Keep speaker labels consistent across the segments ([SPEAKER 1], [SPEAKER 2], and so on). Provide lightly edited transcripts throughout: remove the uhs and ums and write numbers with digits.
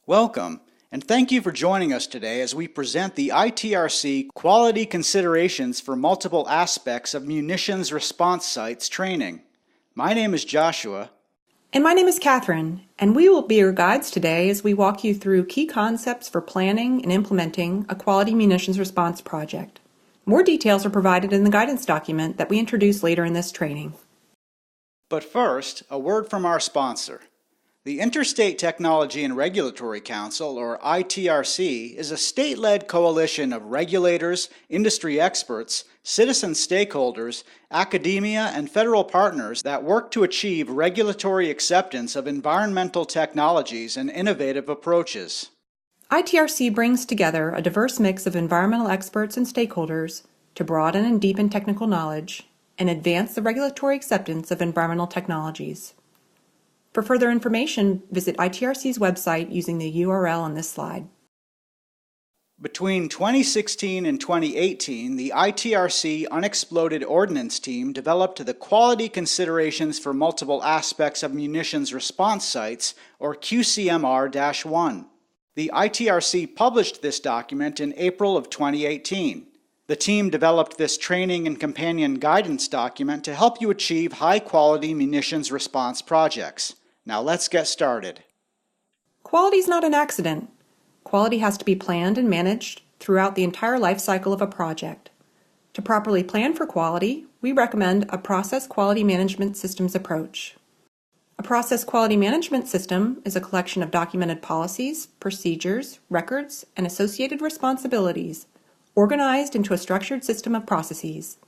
[SPEAKER 1] Welcome, and thank you for joining us today as we present the ITRC Quality Considerations for Multiple Aspects of Munitions Response Sites training. My name is Joshua.
[SPEAKER 2] And my name is Catherine, and we will be your guides today as we walk you through key concepts for planning and implementing a quality munitions response project. More details are provided in the guidance document that we introduce later in this training.
[SPEAKER 1] But first, a word from our sponsor. The Interstate Technology and Regulatory Council, or ITRC, is a state-led coalition of regulators, industry experts, citizen stakeholders, academia, and federal partners that work to achieve regulatory acceptance of environmental technologies and innovative approaches.
[SPEAKER 2] ITRC brings together a diverse mix of environmental experts and stakeholders to broaden and deepen technical knowledge and advance the regulatory acceptance of environmental technologies. For further information, visit ITRC's website using the URL on this slide.
[SPEAKER 1] Between 2016 and 2018, the ITRC Unexploded Ordnance Team developed the Quality Considerations for Multiple Aspects of Munitions Response Sites, or QCMR-1. The ITRC published this document in April of 2018. The team developed this training and companion guidance document to help you achieve high-quality munitions response projects. Now let's get started.
[SPEAKER 2] Quality is not an accident. Quality has to be planned and managed throughout the entire life cycle of a project. To properly plan for quality, we recommend a process quality management systems approach. A process quality management system is a collection of documented policies, procedures, records, and associated responsibilities, organized into a structured system of processes.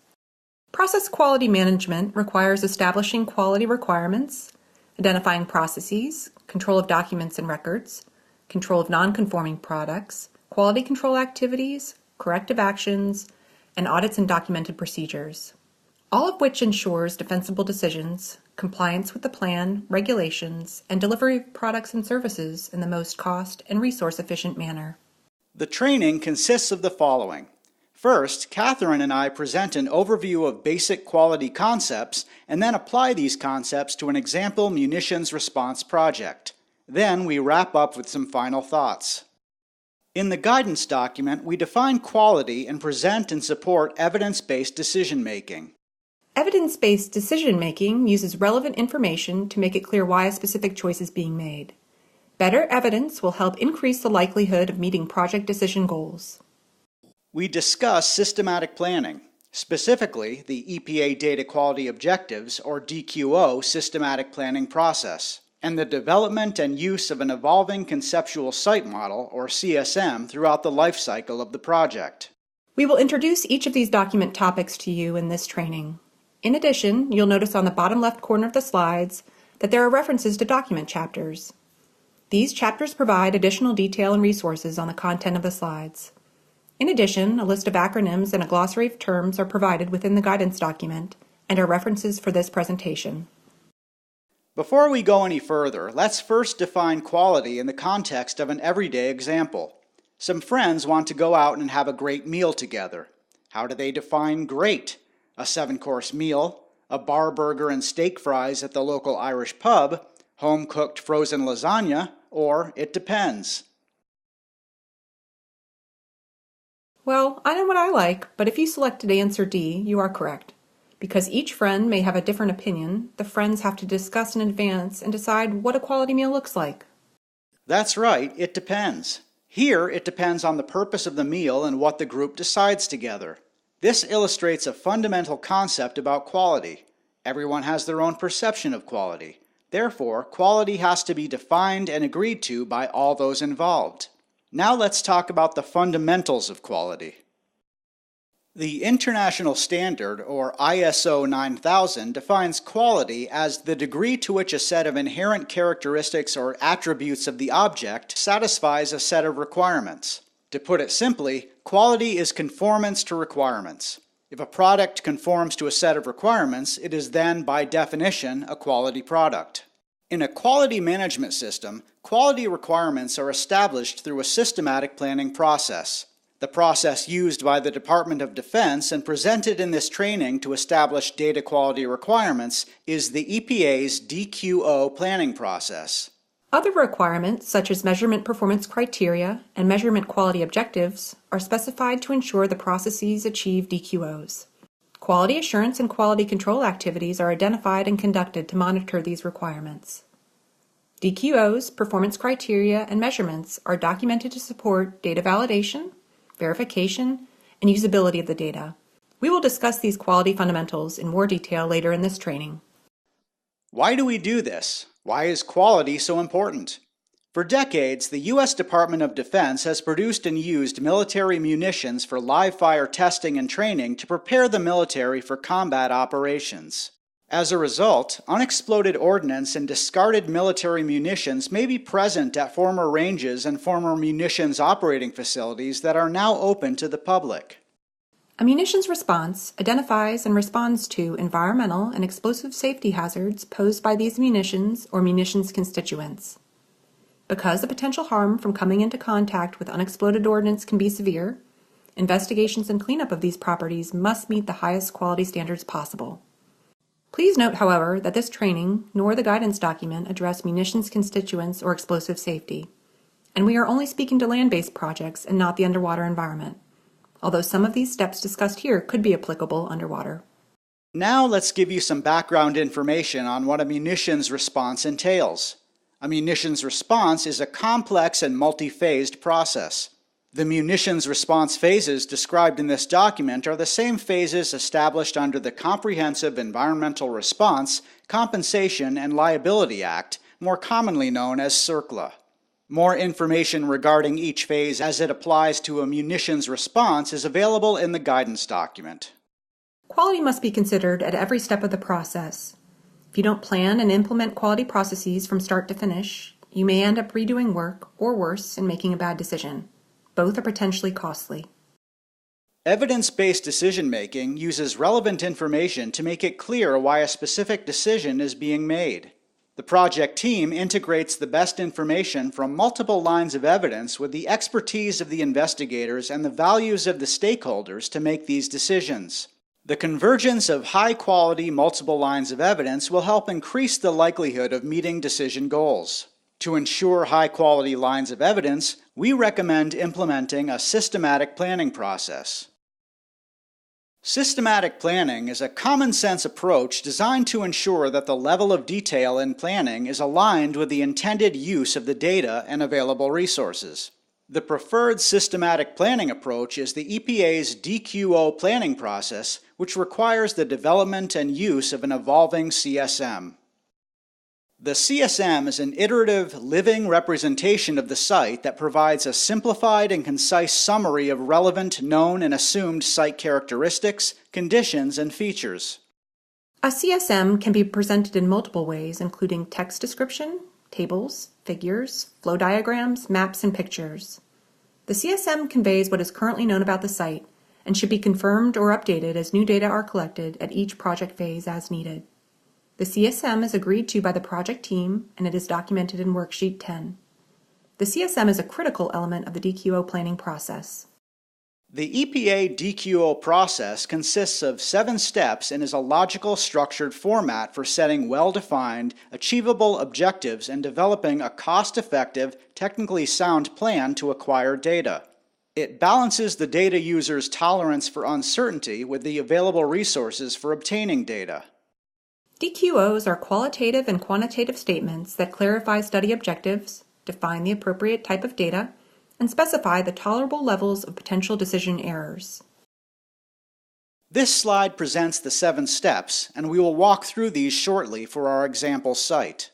[SPEAKER 2] Process quality management requires establishing quality requirements, identifying processes, control of documents and records, control of non-conforming products, quality control activities, corrective actions, and audits and documented procedures, all of which ensures defensible decisions, compliance with the plan, regulations, and delivery of products and services in the most cost and resource-efficient manner.
[SPEAKER 1] The training consists of the following. First, Catherine and I present an overview of basic quality concepts and then apply these concepts to an example munitions response project. Then we wrap up with some final thoughts. In the guidance document, we define quality and present and support evidence-based decision-making.
[SPEAKER 2] Evidence-based decision-making uses relevant information to make it clear why a specific choice is being made. Better evidence will help increase the likelihood of meeting project decision goals.
[SPEAKER 1] We discuss systematic planning, specifically the EPA Data Quality Objectives, or DQO, systematic planning process, and the development and use of an evolving conceptual site model, or CSM, throughout the life cycle of the project.
[SPEAKER 2] We will introduce each of these document topics to you in this training. In addition, you'll notice on the bottom left corner of the slides that there are references to document chapters. These chapters provide additional detail and resources on the content of the slides. In addition, a list of acronyms and a glossary of terms are provided within the guidance document and are references for this presentation.
[SPEAKER 1] Before we go any further, let's first define quality in the context of an everyday example. Some friends want to go out and have a great meal together. How do they define great? A 7-course meal, a bar burger and steak fries at the local Irish pub, home-cooked frozen lasagna, or it depends.
[SPEAKER 2] Well, I know what I like, but if you selected answer D, you are correct. Because each friend may have a different opinion, the friends have to discuss in advance and decide what a quality meal looks like.
[SPEAKER 1] That's right, it depends. Here, it depends on the purpose of the meal and what the group decides together. This illustrates a fundamental concept about quality. Everyone has their own perception of quality. Therefore, quality has to be defined and agreed to by all those involved. Now let's talk about the fundamentals of quality. The International Standard, or ISO 9000, defines quality as the degree to which a set of inherent characteristics or attributes of the object satisfies a set of requirements. To put it simply, quality is conformance to requirements. If a product conforms to a set of requirements, it is then, by definition, a quality product. In a quality management system, quality requirements are established through a systematic planning process. The process used by the Department of Defense and presented in this training to establish data quality requirements is the EPA's DQO planning process.
[SPEAKER 2] Other requirements, such as measurement performance criteria and measurement quality objectives, are specified to ensure the processes achieve DQOs. Quality assurance and quality control activities are identified and conducted to monitor these requirements. DQOs, performance criteria, and measurements are documented to support data validation, verification, and usability of the data. We will discuss these quality fundamentals in more detail later in this training.
[SPEAKER 1] Why do we do this? Why is quality so important? For decades, the U.S. Department of Defense has produced and used military munitions for live-fire testing and training to prepare the military for combat operations. As a result, unexploded ordnance and discarded military munitions may be present at former ranges and former munitions operating facilities that are now open to the public.
[SPEAKER 2] A munitions response identifies and responds to environmental and explosive safety hazards posed by these munitions or munitions constituents. Because the potential harm from coming into contact with unexploded ordnance can be severe, investigations and cleanup of these properties must meet the highest quality standards possible. Please note, however, that this training nor the guidance document address munitions constituents or explosive safety, and we are only speaking to land-based projects and not the underwater environment, although some of these steps discussed here could be applicable underwater.
[SPEAKER 1] Now let's give you some background information on what a munitions response entails. A munitions response is a complex and multi-phased process. The munitions response phases described in this document are the same phases established under the Comprehensive Environmental Response, Compensation, and Liability Act, more commonly known as CERCLA. More information regarding each phase as it applies to a munitions response is available in the guidance document.
[SPEAKER 2] Quality must be considered at every step of the process. If you don't plan and implement quality processes from start to finish, you may end up redoing work, or worse, in making a bad decision. Both are potentially costly.
[SPEAKER 1] Evidence-based decision-making uses relevant information to make it clear why a specific decision is being made. The project team integrates the best information from multiple lines of evidence with the expertise of the investigators and the values of the stakeholders to make these decisions. The convergence of high-quality multiple lines of evidence will help increase the likelihood of meeting decision goals. To ensure high-quality lines of evidence, we recommend implementing a systematic planning process. Systematic planning is a common-sense approach designed to ensure that the level of detail in planning is aligned with the intended use of the data and available resources. The preferred systematic planning approach is the EPA's DQO planning process, which requires the development and use of an evolving CSM. The CSM is an iterative, living representation of the site that provides a simplified and concise summary of relevant known and assumed site characteristics, conditions, and features.
[SPEAKER 2] A CSM can be presented in multiple ways, including text description, tables, figures, flow diagrams, maps, and pictures. The CSM conveys what is currently known about the site and should be confirmed or updated as new data are collected at each project phase as needed. The CSM is agreed to by the project team, and it is documented in Worksheet 10. The CSM is a critical element of the DQO planning process.
[SPEAKER 1] The EPA DQO process consists of 7 steps and is a logical, structured format for setting well-defined, achievable objectives and developing a cost-effective, technically sound plan to acquire data. It balances the data user's tolerance for uncertainty with the available resources for obtaining data.
[SPEAKER 2] DQOs are qualitative and quantitative statements that clarify study objectives, define the appropriate type of data, and specify the tolerable levels of potential decision errors.
[SPEAKER 1] This slide presents the 7 steps, and we will walk through these shortly for our example site.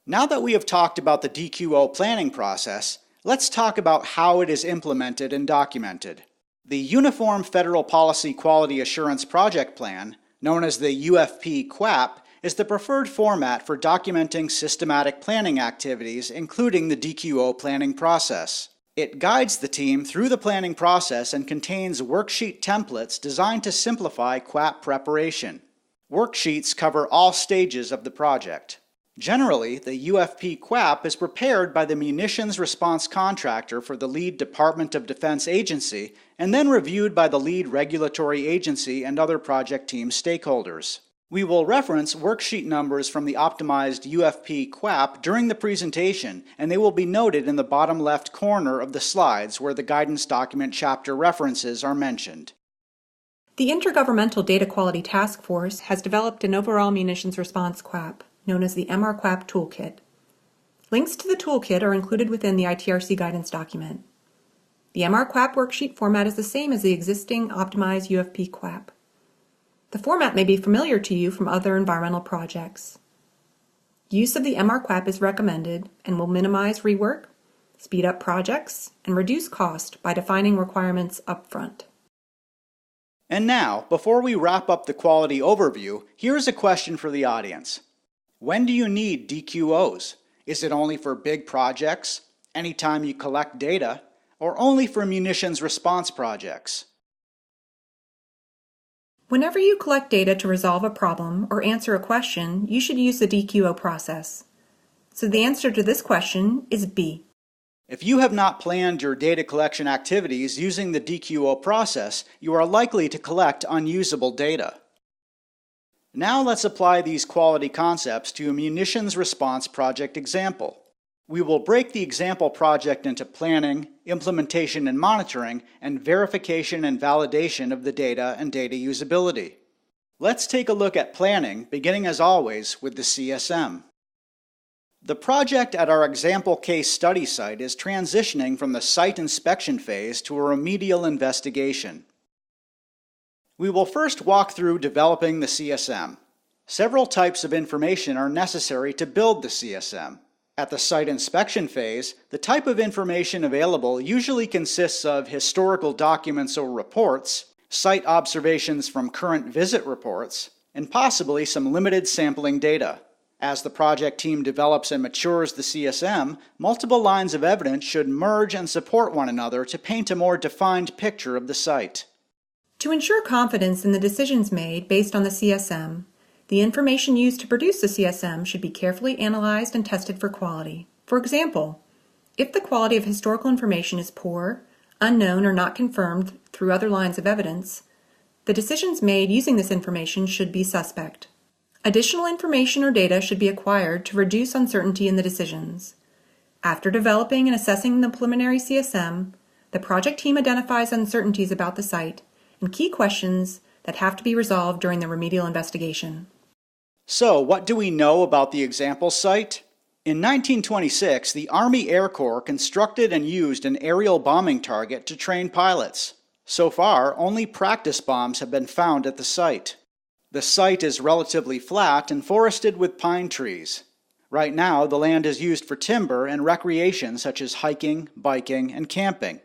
[SPEAKER 1] Now that we have talked about the DQO planning process, let's talk about how it is implemented and documented. The Uniform Federal Policy Quality Assurance Project Plan, known as the UFP-QAPP, is the preferred format for documenting systematic planning activities, including the DQO planning process. It guides the team through the planning process and contains worksheet templates designed to simplify QAPP preparation. Worksheets cover all stages of the project. Generally, the UFP-QAPP is prepared by the munitions response contractor for the lead Department of Defense agency and then reviewed by the lead regulatory agency and other project team stakeholders. We will reference worksheet numbers from the optimized UFP-QAPP during the presentation, and they will be noted in the bottom left corner of the slides where the guidance document chapter references are mentioned.
[SPEAKER 2] The Intergovernmental Data Quality Task Force has developed an overall munitions response QAPP, known as the MR-QAPP Toolkit. Links to the toolkit are included within the ITRC guidance document. The MR-QAPP worksheet format is the same as the existing optimized UFP-QAPP. The format may be familiar to you from other environmental projects. Use of the MR-QAPP is recommended and will minimize rework, speed up projects, and reduce cost by defining requirements upfront.
[SPEAKER 1] And now, before we wrap up the quality overview, here's a question for the audience. When do you need DQOs? Is it only for big projects, anytime you collect data, or only for munitions response projects?
[SPEAKER 2] Whenever you collect data to resolve a problem or answer a question, you should use the DQO process. So the answer to this question is B.
[SPEAKER 1] If you have not planned your data collection activities using the DQO process, you are likely to collect unusable data. Now let's apply these quality concepts to a munitions response project example. We will break the example project into planning, implementation and monitoring, and verification and validation of the data and data usability. Let's take a look at planning, beginning as always with the CSM. The project at our example case study site is transitioning from the site inspection phase to a remedial investigation. We will first walk through developing the CSM. Several types of information are necessary to build the CSM. At the site inspection phase, the type of information available usually consists of historical documents or reports, site observations from current visit reports, and possibly some limited sampling data. As the project team develops and matures the CSM, multiple lines of evidence should merge and support one another to paint a more defined picture of the site.
[SPEAKER 2] To ensure confidence in the decisions made based on the CSM, the information used to produce the CSM should be carefully analyzed and tested for quality. For example, if the quality of historical information is poor, unknown, or not confirmed through other lines of evidence, the decisions made using this information should be suspect. Additional information or data should be acquired to reduce uncertainty in the decisions. After developing and assessing the preliminary CSM, the project team identifies uncertainties about the site and key questions that have to be resolved during the remedial investigation.
[SPEAKER 1] So, what do we know about the example site? In 1926, the Army Air Corps constructed and used an aerial bombing target to train pilots. So far, only practice bombs have been found at the site. The site is relatively flat and forested with pine trees. Right now, the land is used for timber and recreation such as hiking, biking, and camping.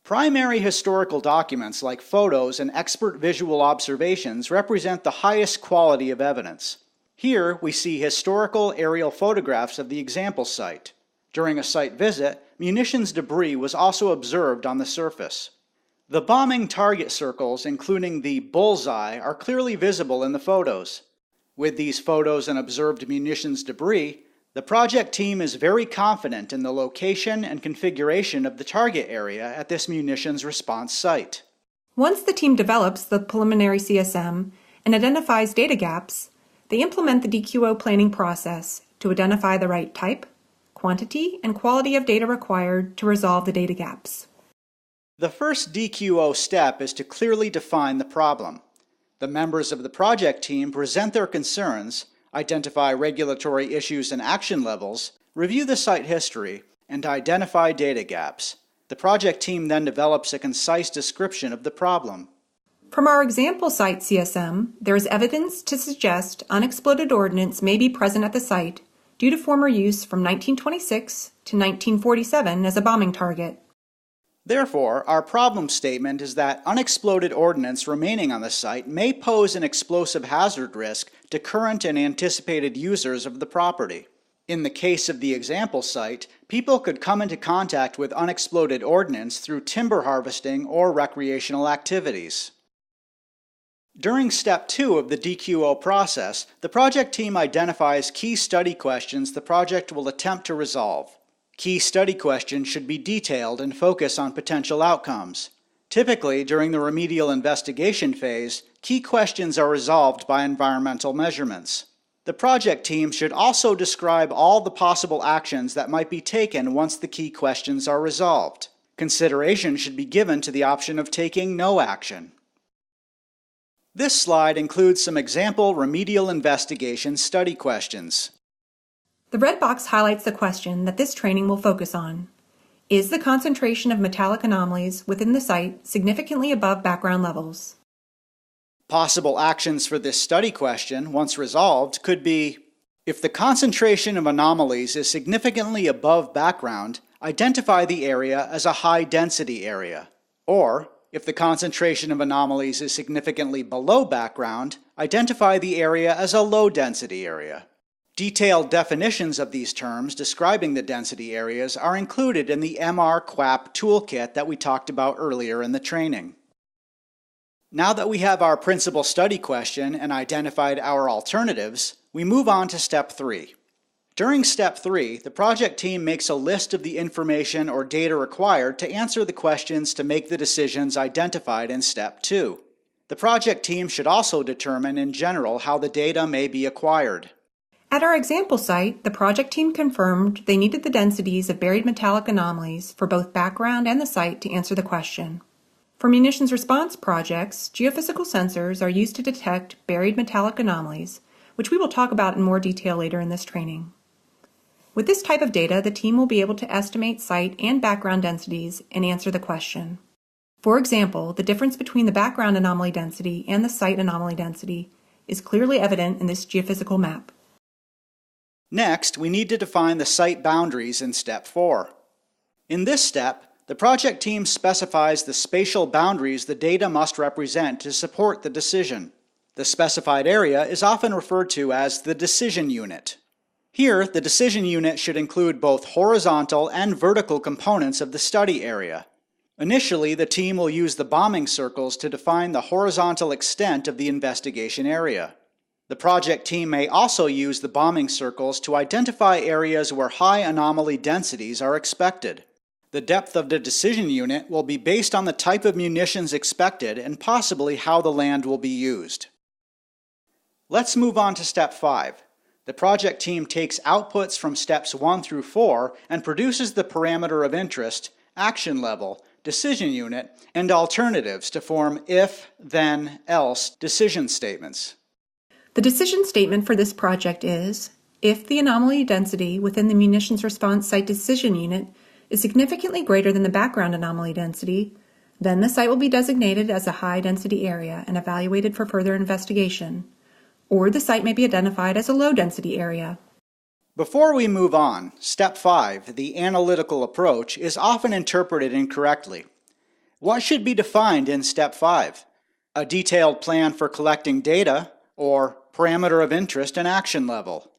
[SPEAKER 1] Primary historical documents like photos and expert visual observations represent the highest quality of evidence. Here we see historical aerial photographs of the example site. During a site visit, munitions debris was also observed on the surface. The bombing target circles, including the bullseye, are clearly visible in the photos. With these photos and observed munitions debris, the project team is very confident in the location and configuration of the target area at this munitions response site.
[SPEAKER 2] Once the team develops the preliminary CSM and identifies data gaps, they implement the DQO planning process to identify the right type, quantity, and quality of data required to resolve the data gaps.
[SPEAKER 1] The first DQO step is to clearly define the problem. The members of the project team present their concerns, identify regulatory issues and action levels, review the site history, and identify data gaps. The project team then develops a concise description of the problem.
[SPEAKER 2] From our example site CSM, there is evidence to suggest unexploded ordnance may be present at the site due to former use from 1926 to 1947 as a bombing target.
[SPEAKER 1] Therefore, our problem statement is that unexploded ordnance remaining on the site may pose an explosive hazard risk to current and anticipated users of the property. In the case of the example site, people could come into contact with unexploded ordnance through timber harvesting or recreational activities. During step 2 of the DQO process, the project team identifies key study questions the project will attempt to resolve. Key study questions should be detailed and focus on potential outcomes. Typically, during the remedial investigation phase, key questions are resolved by environmental measurements. The project team should also describe all the possible actions that might be taken once the key questions are resolved. Consideration should be given to the option of taking no action. This slide includes some example remedial investigation study questions.
[SPEAKER 2] The red box highlights the question that this training will focus on. Is the concentration of metallic anomalies within the site significantly above background levels?
[SPEAKER 1] Possible actions for this study question, once resolved, could be: if the concentration of anomalies is significantly above background, identify the area as a high-density area. Or, if the concentration of anomalies is significantly below background, identify the area as a low-density area. Detailed definitions of these terms describing the density areas are included in the MR-QAPP toolkit that we talked about earlier in the training. Now that we have our principal study question and identified our alternatives, we move on to Step 3. During Step 3, the project team makes a list of the information or data required to answer the questions to make the decisions identified in Step 2. The project team should also determine in general how the data may be acquired.
[SPEAKER 2] At our example site, the project team confirmed they needed the densities of buried metallic anomalies for both background and the site to answer the question. For munitions response projects, geophysical sensors are used to detect buried metallic anomalies, which we will talk about in more detail later in this training. With this type of data, the team will be able to estimate site and background densities and answer the question. For example, the difference between the background anomaly density and the site anomaly density is clearly evident in this geophysical map.
[SPEAKER 1] Next, we need to define the site boundaries in Step 4. In this step, the project team specifies the spatial boundaries the data must represent to support the decision. The specified area is often referred to as the decision unit. Here, the decision unit should include both horizontal and vertical components of the study area. Initially, the team will use the bombing circles to define the horizontal extent of the investigation area. The project team may also use the bombing circles to identify areas where high anomaly densities are expected. The depth of the decision unit will be based on the type of munitions expected and possibly how the land will be used. Let's move on to Step 5. The project team takes outputs from Steps 1 through 4 and produces the parameter of interest, action level, decision unit, and alternatives to form if, then, else decision statements.
[SPEAKER 2] The decision statement for this project is: if the anomaly density within the munitions response site decision unit is significantly greater than the background anomaly density, then the site will be designated as a high-density area and evaluated for further investigation, or the site may be identified as a low-density area.
[SPEAKER 1] Before we move on, Step 5, the analytical approach, is often interpreted incorrectly. What should be defined in Step 5? A detailed plan for collecting data, or parameter of interest and action level?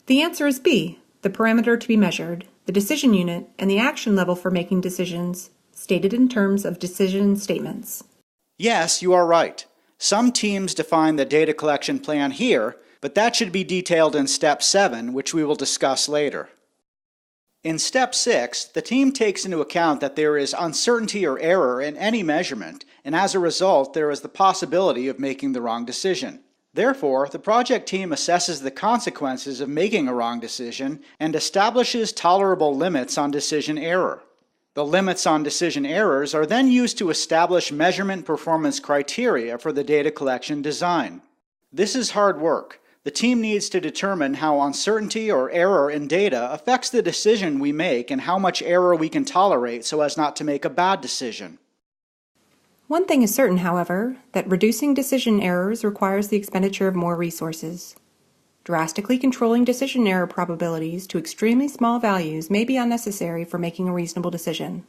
[SPEAKER 2] The answer is B, the parameter to be measured, the decision unit, and the action level for making decisions, stated in terms of decision statements.
[SPEAKER 1] Yes, you are right. Some teams define the data collection plan here, but that should be detailed in Step 7, which we will discuss later. In Step 6, the team takes into account that there is uncertainty or error in any measurement, and as a result, there is the possibility of making the wrong decision. Therefore, the project team assesses the consequences of making a wrong decision and establishes tolerable limits on decision error. The limits on decision errors are then used to establish measurement performance criteria for the data collection design. This is hard work. The team needs to determine how uncertainty or error in data affects the decision we make and how much error we can tolerate so as not to make a bad decision.
[SPEAKER 2] One thing is certain, however, that reducing decision errors requires the expenditure of more resources. Drastically controlling decision error probabilities to extremely small values may be unnecessary for making a reasonable decision.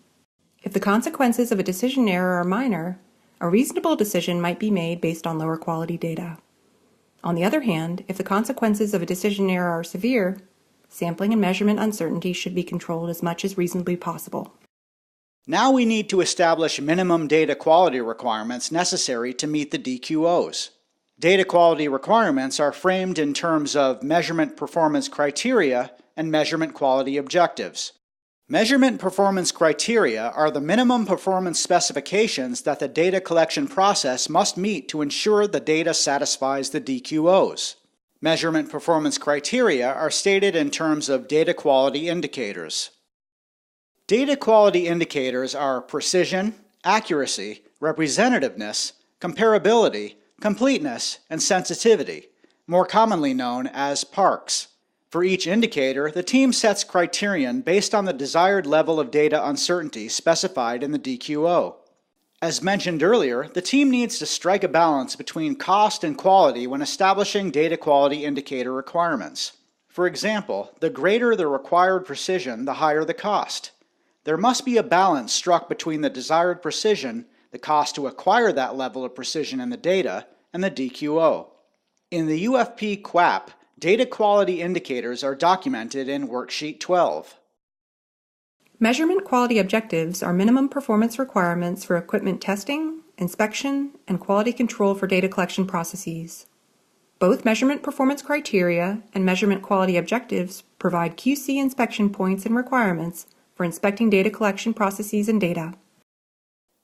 [SPEAKER 2] If the consequences of a decision error are minor, a reasonable decision might be made based on lower quality data. On the other hand, if the consequences of a decision error are severe, sampling and measurement uncertainty should be controlled as much as reasonably possible.
[SPEAKER 1] Now we need to establish minimum data quality requirements necessary to meet the DQOs. Data quality requirements are framed in terms of measurement performance criteria and measurement quality objectives. Measurement performance criteria are the minimum performance specifications that the data collection process must meet to ensure the data satisfies the DQOs. Measurement performance criteria are stated in terms of data quality indicators. Data quality indicators are precision, accuracy, representativeness, comparability, completeness, and sensitivity, more commonly known as PARCs. For each indicator, the team sets criterion based on the desired level of data uncertainty specified in the DQO. As mentioned earlier, the team needs to strike a balance between cost and quality when establishing data quality indicator requirements. For example, the greater the required precision, the higher the cost. There must be a balance struck between the desired precision, the cost to acquire that level of precision in the data, and the DQO. In the MR-QAPP, data quality indicators are documented in Worksheet 12.
[SPEAKER 2] Measurement quality objectives are minimum performance requirements for equipment testing, inspection, and quality control for data collection processes. Both measurement performance criteria and measurement quality objectives provide QC inspection points and requirements for inspecting data collection processes and data.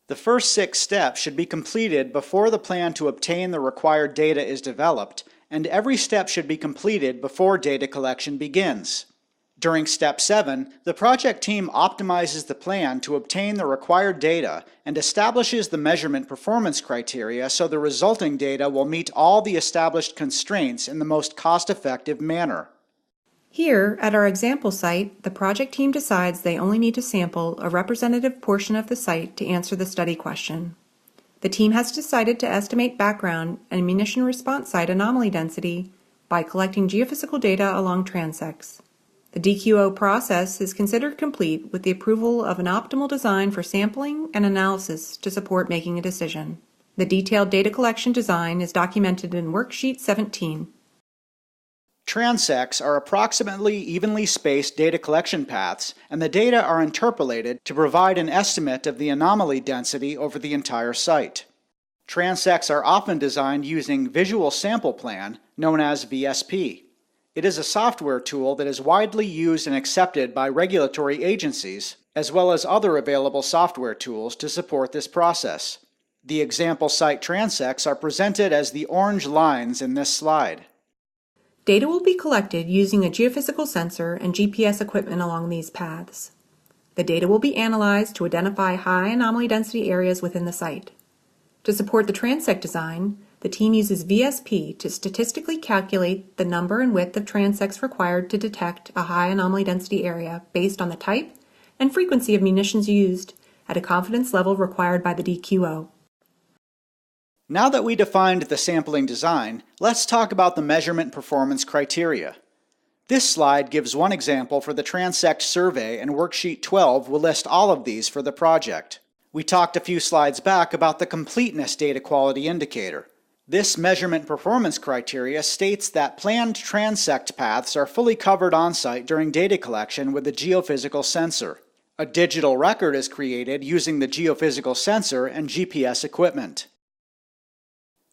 [SPEAKER 1] The first 6 steps should be completed before the plan to obtain the required data is developed, and every step should be completed before data collection begins. During Step 7, the project team optimizes the plan to obtain the required data and establishes the measurement performance criteria so the resulting data will meet all the established constraints in the most cost-effective manner.
[SPEAKER 2] Here, at our example site, the project team decides they only need to sample a representative portion of the site to answer the study question. The team has decided to estimate background and munition response site anomaly density by collecting geophysical data along transects. The DQO process is considered complete with the approval of an optimal design for sampling and analysis to support making a decision. The detailed data collection design is documented in Worksheet 17.
[SPEAKER 1] Transects are approximately evenly spaced data collection paths, and the data are interpolated to provide an estimate of the anomaly density over the entire site. Transects are often designed using Visual Sample Plan, known as VSP. It is a software tool that is widely used and accepted by regulatory agencies, as well as other available software tools to support this process. The example site transects are presented as the orange lines in this slide.
[SPEAKER 2] Data will be collected using a geophysical sensor and GPS equipment along these paths. The data will be analyzed to identify high anomaly density areas within the site. To support the transect design, the team uses VSP to statistically calculate the number and width of transects required to detect a high anomaly density area based on the type and frequency of munitions used at a confidence level required by the DQO.
[SPEAKER 1] Now that we defined the sampling design, let's talk about the measurement performance criteria. This slide gives one example for the transect survey, and Worksheet 12 will list all of these for the project. We talked a few slides back about the completeness data quality indicator. This measurement performance criteria states that planned transect paths are fully covered on-site during data collection with a geophysical sensor. A digital record is created using the geophysical sensor and GPS equipment.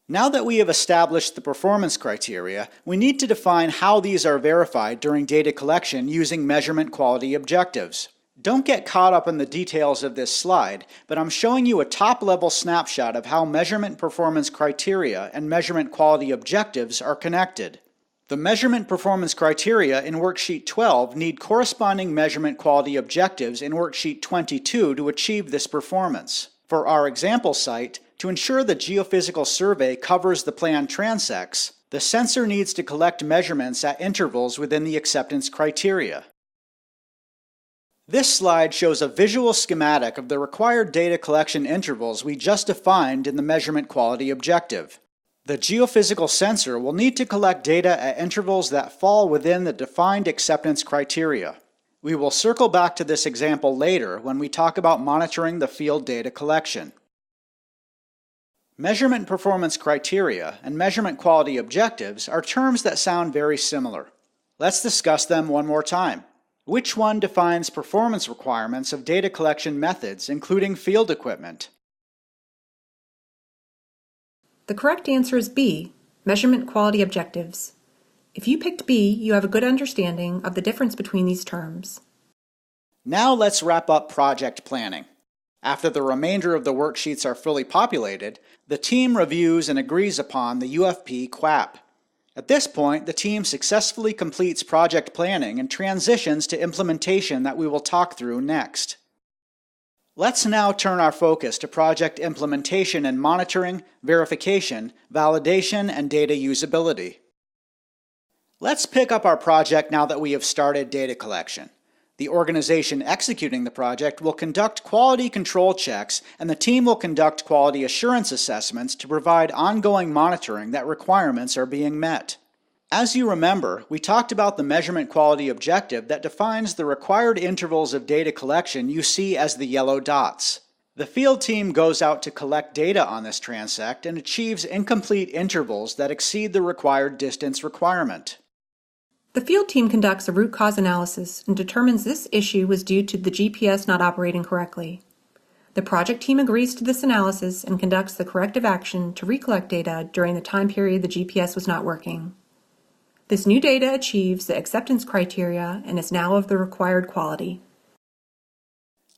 [SPEAKER 1] Now that we have established the performance criteria, we need to define how these are verified during data collection using measurement quality objectives. Don't get caught up in the details of this slide, but I'm showing you a top-level snapshot of how measurement performance criteria and measurement quality objectives are connected. The measurement performance criteria in Worksheet 12 need corresponding measurement quality objectives in Worksheet 22 to achieve this performance. For our example site, to ensure the geophysical survey covers the planned transects, the sensor needs to collect measurements at intervals within the acceptance criteria. This slide shows a visual schematic of the required data collection intervals we just defined in the measurement quality objective. The geophysical sensor will need to collect data at intervals that fall within the defined acceptance criteria. We will circle back to this example later when we talk about monitoring the field data collection. Measurement performance criteria and measurement quality objectives are terms that sound very similar. Let's discuss them one more time. Which one defines performance requirements of data collection methods, including field equipment?
[SPEAKER 2] The correct answer is B, measurement quality objectives. If you picked B, you have a good understanding of the difference between these terms.
[SPEAKER 1] Now let's wrap up project planning. After the remainder of the worksheets are fully populated, the team reviews and agrees upon the MR-QAPP. At this point, the team successfully completes project planning and transitions to implementation that we will talk through next. Let's now turn our focus to project implementation and monitoring, verification, validation, and data usability. Let's pick up our project now that we have started data collection. The organization executing the project will conduct quality control checks, and the team will conduct quality assurance assessments to provide ongoing monitoring that requirements are being met. As you remember, we talked about the measurement quality objective that defines the required intervals of data collection you see as the yellow dots. The field team goes out to collect data on this transect and achieves incomplete intervals that exceed the required distance requirement.
[SPEAKER 2] The field team conducts a root cause analysis and determines this issue was due to the GPS not operating correctly. The project team agrees to this analysis and conducts the corrective action to recollect data during the time period the GPS was not working. This new data achieves the acceptance criteria and is now of the required quality.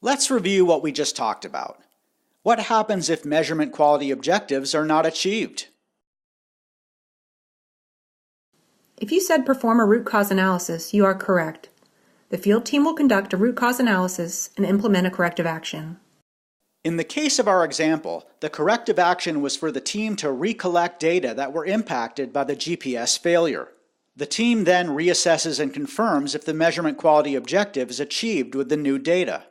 [SPEAKER 1] Let's review what we just talked about. What happens if measurement quality objectives are not achieved?
[SPEAKER 2] If you said perform a root cause analysis, you are correct. The field team will conduct a root cause analysis and implement a corrective action.
[SPEAKER 1] In the case of our example, the corrective action was for the team to recollect data that were impacted by the GPS failure. The team then reassesses and confirms if the measurement quality objective is achieved with the new data.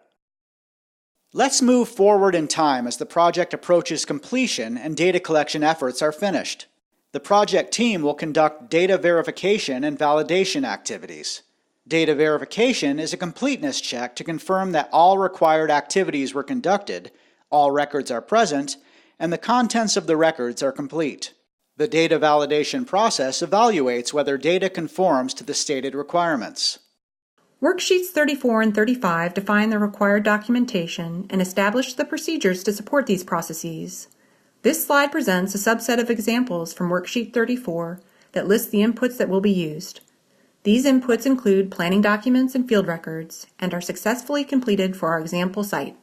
[SPEAKER 1] Let's move forward in time as the project approaches completion and data collection efforts are finished. The project team will conduct data verification and validation activities. Data verification is a completeness check to confirm that all required activities were conducted, all records are present, and the contents of the records are complete. The data validation process evaluates whether data conforms to the stated requirements.
[SPEAKER 2] Worksheets 34 and 35 define the required documentation and establish the procedures to support these processes. This slide presents a subset of examples from Worksheet 34 that lists the inputs that will be used. These inputs include planning documents and field records and are successfully completed for our example site.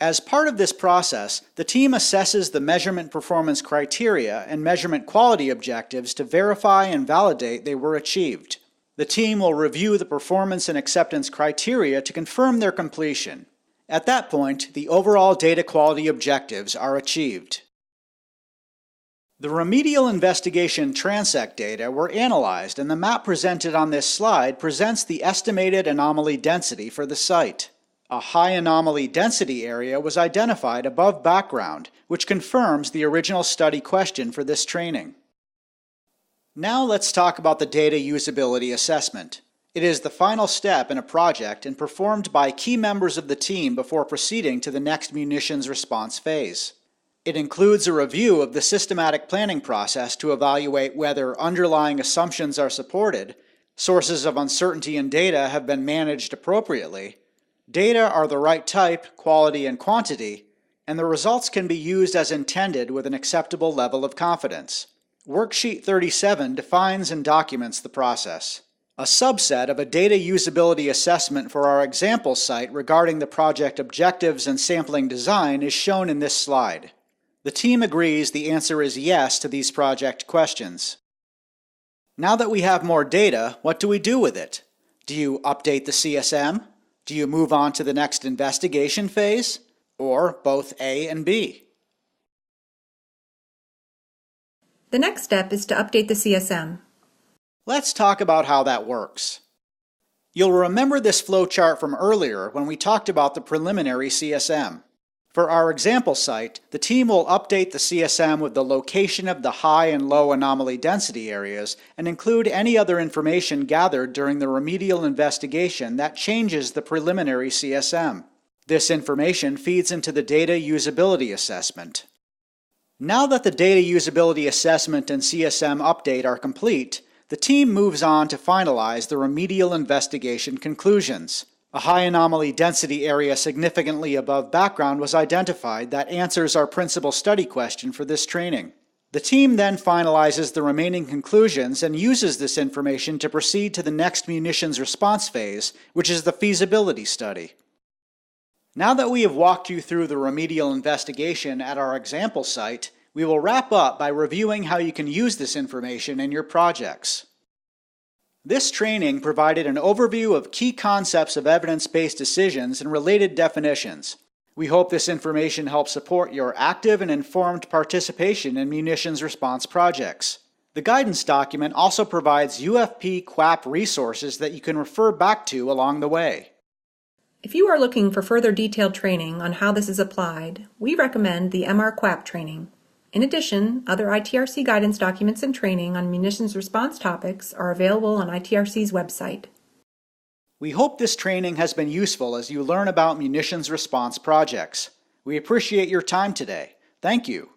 [SPEAKER 1] As part of this process, the team assesses the measurement performance criteria and measurement quality objectives to verify and validate they were achieved. The team will review the performance and acceptance criteria to confirm their completion. At that point, the overall data quality objectives are achieved. The remedial investigation transect data were analyzed, and the map presented on this slide presents the estimated anomaly density for the site. A high anomaly density area was identified above background, which confirms the original study question for this training. Now let's talk about the data usability assessment. It is the final step in a project and performed by key members of the team before proceeding to the next munitions response phase. It includes a review of the systematic planning process to evaluate whether underlying assumptions are supported, sources of uncertainty in data have been managed appropriately, data are the right type, quality, and quantity, and the results can be used as intended with an acceptable level of confidence. Worksheet 37 defines and documents the process. A subset of a data usability assessment for our example site regarding the project objectives and sampling design is shown in this slide. The team agrees the answer is yes to these project questions. Now that we have more data, what do we do with it? Do you update the CSM? Do you move on to the next investigation phase? Or both A and B?
[SPEAKER 2] The next step is to update the CSM.
[SPEAKER 1] Let's talk about how that works. You'll remember this flowchart from earlier when we talked about the preliminary CSM. For our example site, the team will update the CSM with the location of the high and low anomaly density areas and include any other information gathered during the remedial investigation that changes the preliminary CSM. This information feeds into the data usability assessment. Now that the data usability assessment and CSM update are complete, the team moves on to finalize the remedial investigation conclusions. A high anomaly density area significantly above background was identified that answers our principal study question for this training. The team then finalizes the remaining conclusions and uses this information to proceed to the next munitions response phase, which is the feasibility study. Now that we have walked you through the remedial investigation at our example site, we will wrap up by reviewing how you can use this information in your projects. This training provided an overview of key concepts of evidence-based decisions and related definitions. We hope this information helps support your active and informed participation in munitions response projects. The guidance document also provides UFP-QAPP resources that you can refer back to along the way.
[SPEAKER 2] If you are looking for further detailed training on how this is applied, we recommend the MR-QAPP training. In addition, other ITRC guidance documents and training on munitions response topics are available on ITRC's website.
[SPEAKER 1] We hope this training has been useful as you learn about munitions response projects. We appreciate your time today. Thank you.